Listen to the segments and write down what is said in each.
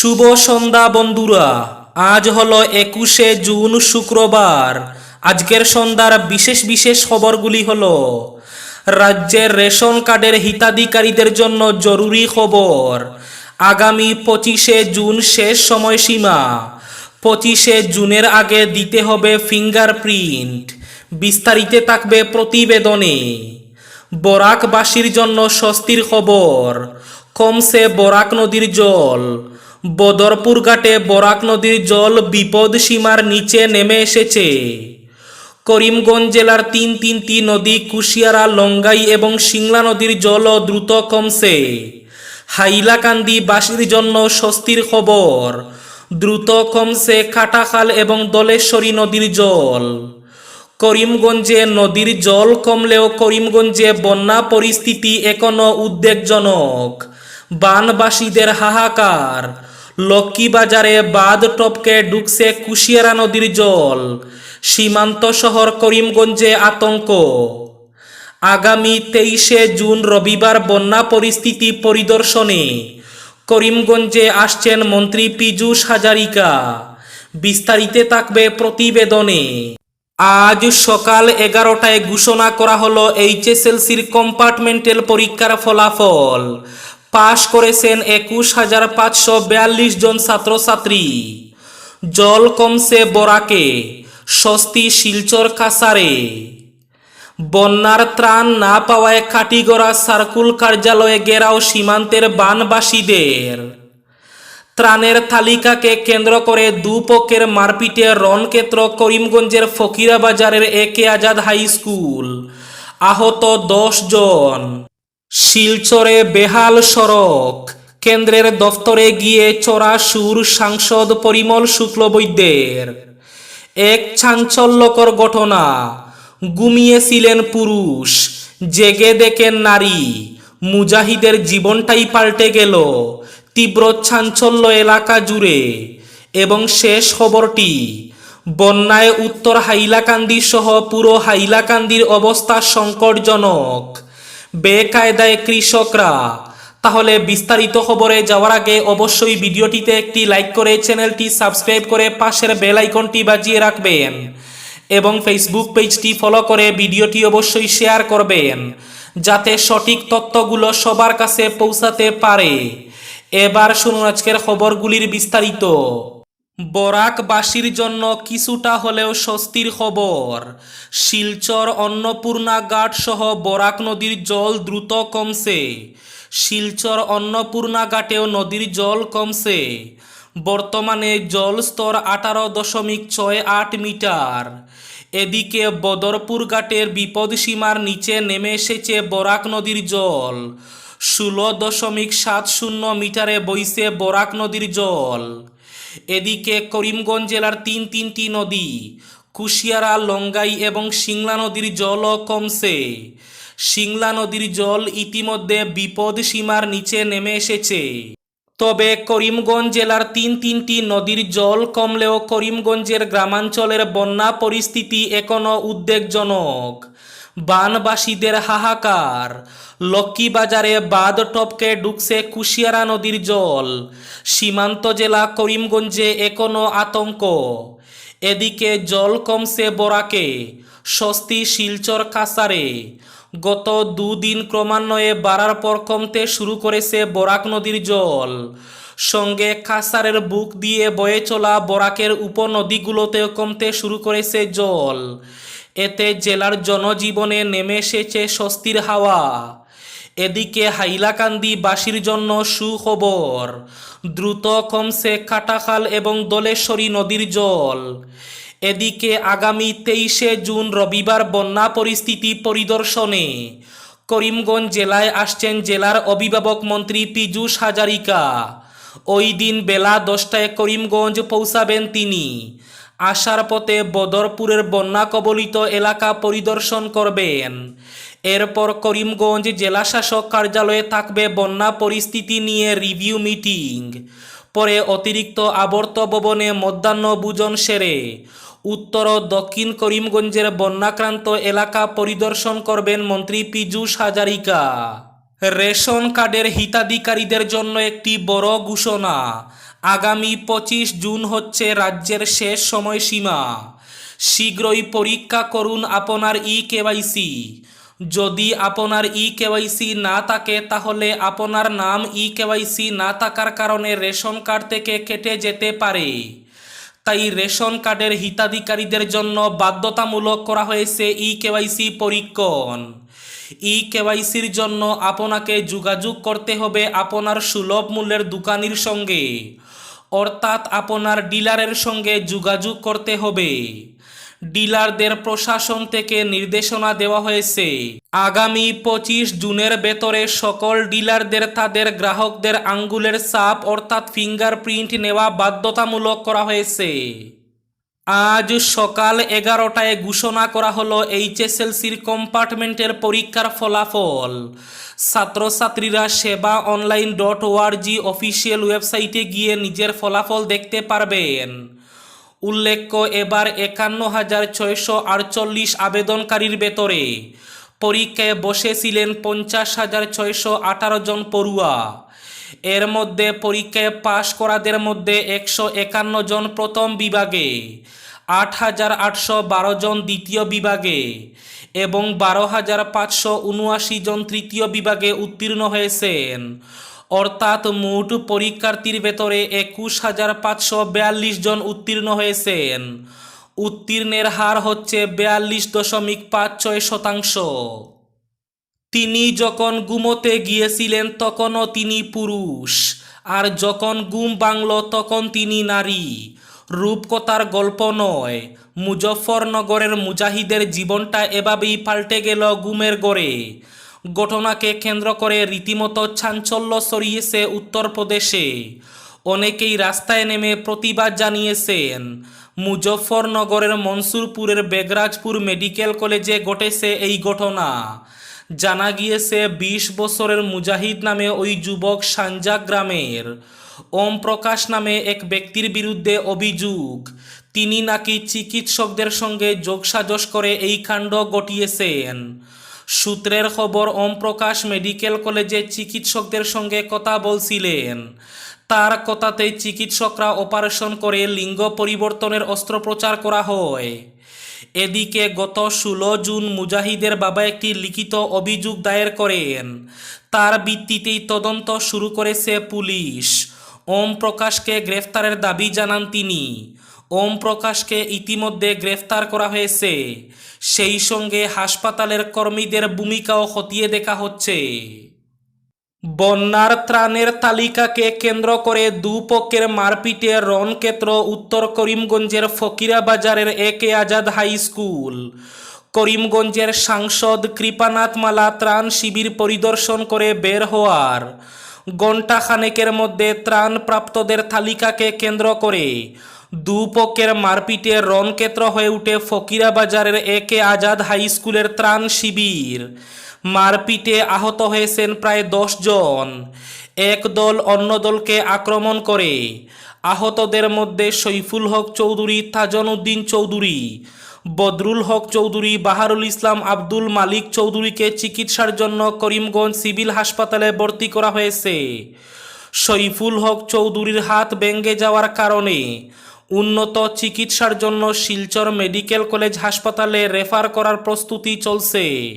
শুভ সন্ধ্যা বন্ধুরা। আজ হলো 21শে জুন শুক্রবার। আজকের সন্ধ্যার বিশেষ বিশেষ খবরগুলি হলো রাজ্যের রেশন কার্ডের হিতাধিকারীদের জন্য জরুরি খবর। আগামী 25শে জুন শেষ সময়সীমা। 25শে জুনের আগে দিতে হবে ফিঙ্গারপ্রিন্ট। বিস্তারিত থাকবে প্রতিবেদনে। বরাকবাসীর জন্য স্বস্তির খবর, কমছে বরাক নদীর জল। বদরপুর ঘাটে বরাক নদীর জল বিপদ সীমার নিচে নেমে এসেছে। করিমগঞ্জ জেলার তিনটি নদী কুশিয়ারা, লঙ্গাই এবং সিংলা নদীর জলও দ্রুত কমছে। হাইলাকান্দি বাসীর জন্য স্বস্তির খবর, দ্রুত কমছে কাটাখাল এবং দলেশ্বরী নদীর জল। করিমগঞ্জে নদীর জল কমলেও করিমগঞ্জে বন্যা পরিস্থিতি এখনো উদ্বেগজনক। বানবাসীদের হাহাকার। লক্ষ্মীবাজারে বাঁধ টপকে ঢুকছে কুশিয়ারা নদীর জল। সীমান্ত শহর করিমগঞ্জে আতঙ্ক। আগামী 23শে জুন রবিবার বন্যা পরিস্থিতি পরিদর্শনে করিমগঞ্জে আসছেন মন্ত্রী পীযূষ হাজারিকা। বিস্তারিত থাকবে প্রতিবেদনে। আজ সকাল 11টায় ঘোষণা করা হলো এইচএসএলসির কম্পার্টমেন্টাল পরীক্ষার ফলাফল। পাশ করেছেন 21,542 জন ছাত্রছাত্রী। জল কমছে বরাকে, স্বস্তি শিলচর কাছাড়ে। বন্যার ত্রাণ না পাওয়ায় কাটিগড়া সার্কুল কার্যালয়ে ঘেরাও সীমান্তের বানবাসীদের। ত্রাণের তালিকাকে কেন্দ্র করে দুপক্ষের মারপিটে রণক্ষেত্র করিমগঞ্জের ফকিরাবাজারের একে আজাদ হাই স্কুল। আহত 10 জন। শিলচরে বেহাল সড়ক, কেন্দ্রের দফতরে গিয়ে চড়া সুর সাংসদ পরিমল শুক্লবৈদ্যের। এক চাঞ্চল্যকর ঘটনা, ঘুমিয়েছিলেন পুরুষ, জেগে দেখেন নারী। মুজাহিদের জীবনটাই পাল্টে গেল। তীব্র চাঞ্চল্য এলাকা জুড়ে। এবং শেষ খবরটি, বন্যায় উত্তর হাইলাকান্দি সহ পুরো হাইলাকান্দির অবস্থা সংকটজনক। বেকায়দায় কৃষকরা। তাহলে বিস্তারিত খবরে যাওয়ার আগে অবশ্যই ভিডিওটিতে একটি লাইক করে চ্যানেলটি সাবস্ক্রাইব করে পাশের বেল আইকনটি বাজিয়ে রাখবেন এবং ফেসবুক পেজটি ফলো করে ভিডিওটি অবশ্যই শেয়ার করবেন যাতে সঠিক তথ্যগুলো সবার কাছে পৌঁছাতে পারে। এবার শুনুন আজকের খবরগুলির বিস্তারিত। বরাকবাসীর জন্য কিছুটা হলেও স্বস্তির খবর। শিলচর অন্নপূর্ণা ঘাট সহ বরাক নদীর জল দ্রুত কমছে। শিলচর অন্নপূর্ণা ঘাটেও নদীর জল কমছে। বর্তমানে জল স্তর 18.68 মিটার। এদিকে বদরপুর ঘাটের বিপদসীমার নিচে নেমে এসেছে বরাক নদীর জল। 16.70 মিটারে বইছে বরাক নদীর জল। এদিকে করিমগঞ্জ জেলার তিনটি নদী কুশিয়ারা, লঙ্গাই এবং সিংলা নদীর জলও কমছে। সিংলা নদীর জল ইতিমধ্যে বিপদ সীমার নিচে নেমে এসেছে। তবে করিমগঞ্জ জেলার তিনটি নদীর জল কমলেও করিমগঞ্জের গ্রামাঞ্চলের বন্যা পরিস্থিতি এখনো উদ্বেগজনক। বানবাসীদের হাহাকার। লক্ষ্মীবাজারে বাঁধ টপকে ঢুকছে কুশিয়ারা নদীর জল। সীমান্ত জেলা করিমগঞ্জে এখনো আতঙ্ক। এদিকে জল কমছে বরাকে, স্বস্তি শিলচর কাছাড়ে। গত দুদিন ক্রমান্বয়ে বাড়ার পর কমতে শুরু করেছে বরাক নদীর জল। সঙ্গে কাছাড়ের বুক দিয়ে বয়ে চলা বরাকের উপনদীগুলোতেও কমতে শুরু করেছে জল। এতে জেলার জনজীবনে নেমে এসেছে স্বস্তির হাওয়া। এদিকে হাইলাকান্দি বাসীর জন্য সুখবর, দ্রুত কমছে কাটাখাল এবং দলেশ্বরী নদীর জল। এদিকে আগামী 23শে জুন রবিবার বন্যা পরিস্থিতি পরিদর্শনে করিমগঞ্জ জেলায় আসছেন জেলার অভিভাবক মন্ত্রী পীযূষ হাজারিকা। ওই দিন বেলা 10টায় করিমগঞ্জ পৌঁছাবেন তিনি। আসার পথে বদরপুরের বন্যা কবলিত এলাকা পরিদর্শন করবেন। এরপর করিমগঞ্জ জেলাশাসক কার্যালয়ে থাকবে বন্যা পরিস্থিতি নিয়ে রিভিউ মিটিং। পরে অতিরিক্ত আবর্ত ভবনে মধ্যাহ্নভোজন সেরে উত্তর ও দক্ষিণ করিমগঞ্জের বন্যাক্রান্ত এলাকা পরিদর্শন করবেন মন্ত্রী পীযূষ হাজারিকা। রেশন কার্ডের হিতাধিকারীদের জন্য একটি বড় ঘোষণা। আগামী 25 জুন হচ্ছে রাজ্যের শেষ সময়সীমা। শীঘ্রই পরীক্ষা করুন আপনার ই-কেওয়াইসি। যদি আপনার ই-কেওয়াইসি না থাকে তাহলে আপনার নাম ই-কেওয়াইসি না থাকার কারণে রেশন কার্ড থেকে কেটে যেতে পারে। তাই রেশন কার্ডের হিতাধিকারীদের জন্য বাধ্যতামূলক করা হয়েছে ই-কেওয়াইসি পরীক্ষণ। ই-কেওয়াইসির জন্য আপনাকে যোগাযোগ করতে হবে আপনার সুলভ মূল্যের দোকানির সঙ্গে, অর্থাৎ আপনার ডিলারের সঙ্গে যোগাযোগ করতে হবে। ডিলারদের প্রশাসন থেকে নির্দেশনা দেওয়া হয়েছে আগামী 25 জুনের ভেতরে সকল ডিলারদের তাদের গ্রাহকদের আঙ্গুলের ছাপ অর্থাৎ ফিঙ্গারপ্রিন্ট নেওয়া বাধ্যতামূলক করা হয়েছে। আজ সকাল 11টায় ঘোষণা করা হলো এইচএসএলসির কম্পার্টমেন্টের পরীক্ষার ফলাফল। ছাত্রছাত্রীরা sebaonline.org অফিসিয়াল ওয়েবসাইটে গিয়ে নিজের ফলাফল দেখতে পারবেন। উল্লেখ্য, এবার 51,648 আবেদনকারীর ভেতরে পরীক্ষায় বসেছিলেন 50,618 জন পড়ুয়া। এর মধ্যে পরীক্ষায় পাশ করাদের মধ্যে 151 জন প্রথম বিভাগে, 8,812 জন দ্বিতীয় বিভাগে এবং 12,579 জন তৃতীয় বিভাগে উত্তীর্ণ হয়েছেন। অর্থাৎ মোট পরীক্ষার্থীর ভেতরে 21,542 জন উত্তীর্ণ হয়েছেন। উত্তীর্ণের হার হচ্ছে 42.56%। তিনি যখন ঘুমোতে গিয়েছিলেন তখনও তিনি পুরুষ, আর যখন ঘুম ভাঙল তখন তিনি নারী। রূপকথার গল্প নয়। মুজফ্ফরনগরের মুজাহিদের জীবনটা এভাবেই পাল্টে গেল ঘুমের ঘরে। ঘটনাকে কেন্দ্র করে রীতিমতো চাঞ্চল্য ছড়িয়েছে উত্তরপ্রদেশে। অনেকেই রাস্তায় নেমে প্রতিবাদ জানিয়েছেন। মুজফ্ফরনগরের মনসুরপুরের বেগরাজপুর মেডিকেল কলেজে ঘটেছে এই ঘটনা। জানা গিয়েছে 20 বছরের মুজাহিদ নামে ওই যুবক সাঞ্জা গ্রামের। ওম প্রকাশ নামে এক ব্যক্তির বিরুদ্ধে অভিযোগ তিনি নাকি চিকিৎসকদের সঙ্গে যোগসাজশ করে এই কাণ্ড ঘটিয়েছেন। সূত্রের খবর, ওম প্রকাশ মেডিকেল কলেজে চিকিৎসকদের সঙ্গে কথা বলছিলেন। তার কথাতেই চিকিৎসকরা অপারেশন করে লিঙ্গ পরিবর্তনের অস্ত্রোপচার করা হয়। এদিকে গত 16 জুন মুজাহিদের বাবা একটি লিখিত অভিযোগ দায়ের করেন। তার ভিত্তিতেই তদন্ত শুরু করেছে পুলিশ। ওম প্রকাশকে গ্রেফতারের দাবি জানান তিনি। ওম প্রকাশকে ইতিমধ্যে গ্রেফতার করা হয়েছে। সেই সঙ্গে হাসপাতালের কর্মীদের ভূমিকাও খতিয়ে দেখা হচ্ছে। বন্যার ত্রাণের তালিকাকে কেন্দ্র করে দুপক্ষের মারপিটে রণক্ষেত্র উত্তর করিমগঞ্জের ফকিরাবাজারের একে আজাদ হাই স্কুল। করিমগঞ্জের সাংসদ কৃপানাথ মালা ত্রাণ শিবির পরিদর্শন করে বের হওয়ার ঘণ্টাখানেকের মধ্যে ত্রাণপ্রাপ্তদের তালিকাকে কেন্দ্র করে দুপক্ষের মারপিটে রণক্ষেত্র হয়ে উঠে ফকিরাবাজারের একে আজাদ হাই স্কুলের ত্রাণ শিবির। মারপিটে আহত হয়েছেন প্রায় 10 জন। এক দল অন্য দলকে আক্রমণ করে। আহতদের মধ্যে সৈফুল হক চৌধুরী, তাজন উদ্দিন চৌধুরী, বদরুল হক চৌধুরী, বাহারুল ইসলাম, আব্দুল মালিক চৌধুরীকে চিকিৎসার জন্য করিমগঞ্জ সিভিল হাসপাতালে ভর্তি করা হয়েছে। সৈফুল হক চৌধুরীর হাত ভেঙে যাওয়ার কারণে উন্নত চিকিৎসার জন্য শিলচর মেডিকেল কলেজ হাসপাতালে রেফার করার প্রস্তুতি চলছে।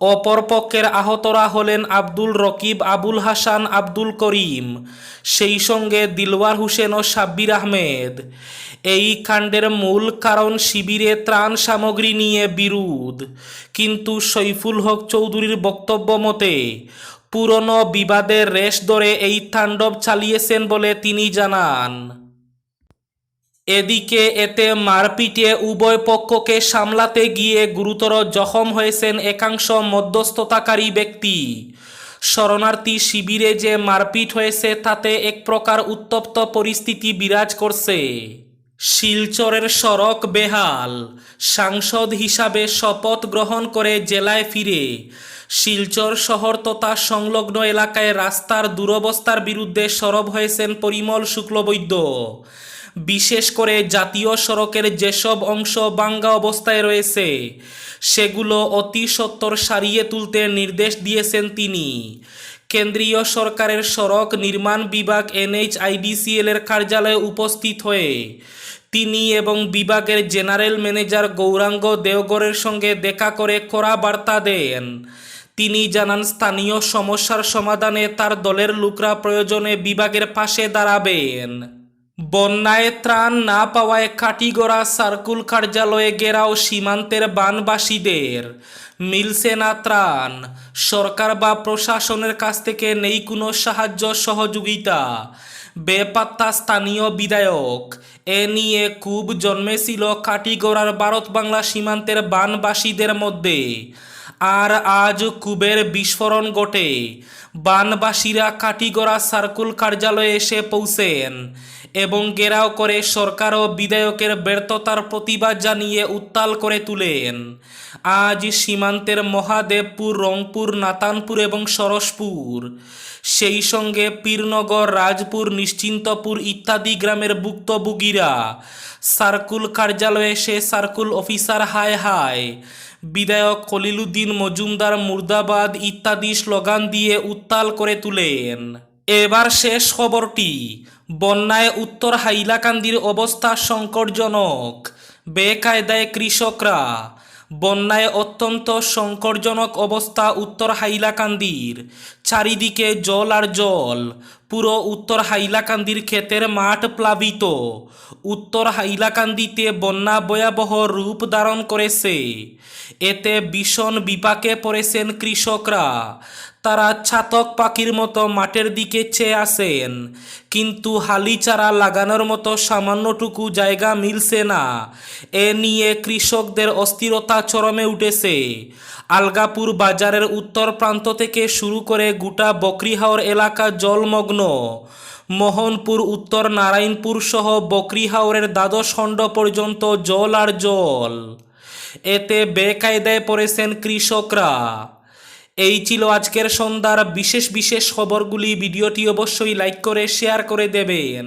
অপরপক্ষের আহতরা হলেন আব্দুল রকিব, আবুল হাসান, আব্দুল করিম, সেই সঙ্গে দিলওয়ার হোসেন ও সাব্বির আহমেদ। এই কাণ্ডের মূল কারণ শিবিরে ত্রাণ সামগ্রী নিয়ে বিরোধ। কিন্তু সৈফুল হক চৌধুরীর বক্তব্য মতে পুরনো বিবাদের রেশ ধরে এই তাণ্ডব চালিয়েছেন বলে তিনি জানান। এদিকে এতে মারপিটে উভয় পক্ষকে সামলাতে গিয়ে গুরুতর জখম হয়েছেন একাংশ মধ্যস্থতাকারী ব্যক্তি। শরণার্থী শিবিরে যে মারপিট হয়েছে তাতে এক প্রকার উত্তপ্ত পরিস্থিতি বিরাজ করছে। শিলচরের সড়ক বেহাল। সাংসদ হিসাবে শপথ গ্রহণ করে জেলায় ফিরে শিলচর শহর তথা সংলগ্ন এলাকায় রাস্তার দুরবস্থার বিরুদ্ধে সরব হয়েছেন পরিমল শুক্লবৈদ্য। বিশেষ করে জাতীয় সড়কের যেসব অংশ ভাঙা অবস্থায় রয়েছে সেগুলো অতি সত্বর সারিয়ে তুলতে নির্দেশ দিয়েছেন তিনি। কেন্দ্রীয় সরকারের সড়ক নির্মাণ বিভাগ NHIDCL এর কার্যালয়ে উপস্থিত হয়ে তিনি এবং বিভাগের জেনারেল ম্যানেজার গৌরাঙ্গ দেওগড়ের সঙ্গে দেখা করে কড়া বার্তা দেন। তিনি জানান, স্থানীয় সমস্যার সমাধানে তার দলের লোকরা প্রয়োজনে বিভাগের পাশে দাঁড়াবেন। বন্যায় ত্রাণ না পাওয়ায় কাটিগড়া সার্কুল কার্যালয়ে ঘেরাও সীমান্তের বানবাসীদের। মিলছে না ত্রাণ, সরকার বা প্রশাসনের কাছ থেকে নেই কোনো সাহায্য সহযোগিতা। বেপাত্তা স্থানীয় বিধায়ক। এ নিয়ে ক্ষোভ জন্মেছিল কাটিগড়ার ভারত বাংলা সীমান্তের বানবাসীদের মধ্যে। আর আজ ক্ষোভের বিস্ফোরণ ঘটে। বানবাসীরা কাটিগড়া সার্কুল কার্যালয়ে এসে পৌঁছেন এবং ঘেরাও করে সরকার ও বিধায়কের ব্যর্থতার প্রতিবাদ জানিয়ে উত্তাল করে তুলেন। আজ সীমান্তের মহাদেবপুর, রংপুর, নাতানপুর এবং সরসপুর, সেই সঙ্গে পীরনগর, রাজপুর, নিশ্চিন্তপুর ইত্যাদি গ্রামের ভুক্তভোগীরা সার্কুল কার্যালয়ে এসে সার্কুল অফিসার হায় হায়, বিধায়ক খলিলুদ্দিন মজুমদার মুর্দাবাদ ইত্যাদি স্লোগান দিয়ে উত্তাল করে তুলেন। এবার শেষ খবরটি। বন্যায় উত্তর হাইলাকান্দির অবস্থা সংকটজনক। বেকায়দায় কৃষকরা। বন্যায় অত্যন্ত সংকটজনক অবস্থা উত্তর হাইলাকান্দির। চারিদিকে জল আর জল। পুরো উত্তর হাইলাকান্দির ক্ষেতের মাঠ প্লাবিত। উত্তর হাইলাকান্দিতে বন্যা ভয়াবহ রূপ ধারণ করেছে। এতে ভীষণ বিপাকে পড়েছেন কৃষকরা। তারা ছাতক পাখির মতো মাঠের দিকে চেয়ে আছেন, কিন্তু হালি চারা লাগানোর মতো সামান্যটুকু জায়গা মিলছে না। এ নিয়ে কৃষকদের অস্থিরতা চরমে উঠেছে। আলগাপুর বাজারের উত্তর প্রান্ত থেকে শুরু করে গোটা বকরিহাওর এলাকা জলমগ্ন। মোহনপুর, উত্তর নারায়ণপুর সহ বকরিহাওরের দ্বাদশ খণ্ড পর্যন্ত জল আর জল। এতে বেকায়দায় পড়েছেন কৃষকরা। এই ছিল আজকের সন্ধ্যার বিশেষ বিশেষ খবরগুলি। ভিডিওটি অবশ্যই লাইক করে শেয়ার করে দেবেন।